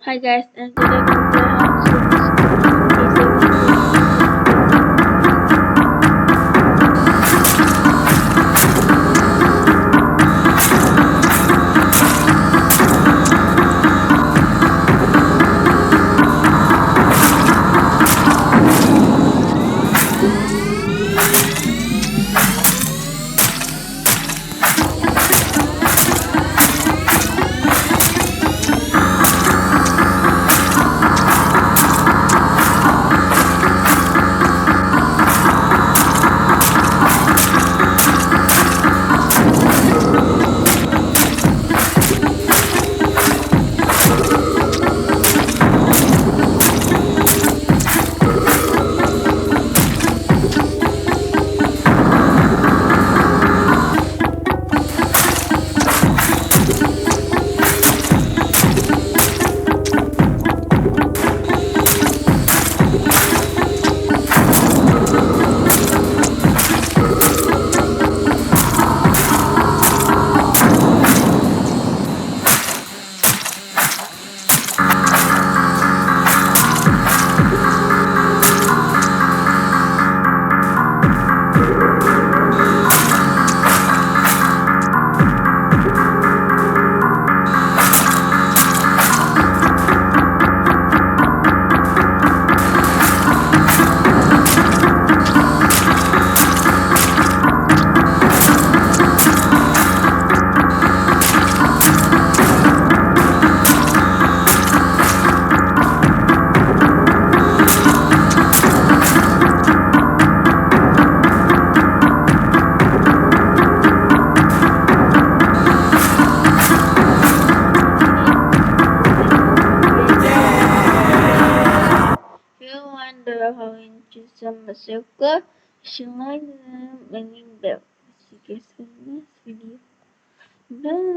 Hi guys, and today we will have if you wonder how to choose a massacre, you should like the banging bell. See you guys in the next video. Bye.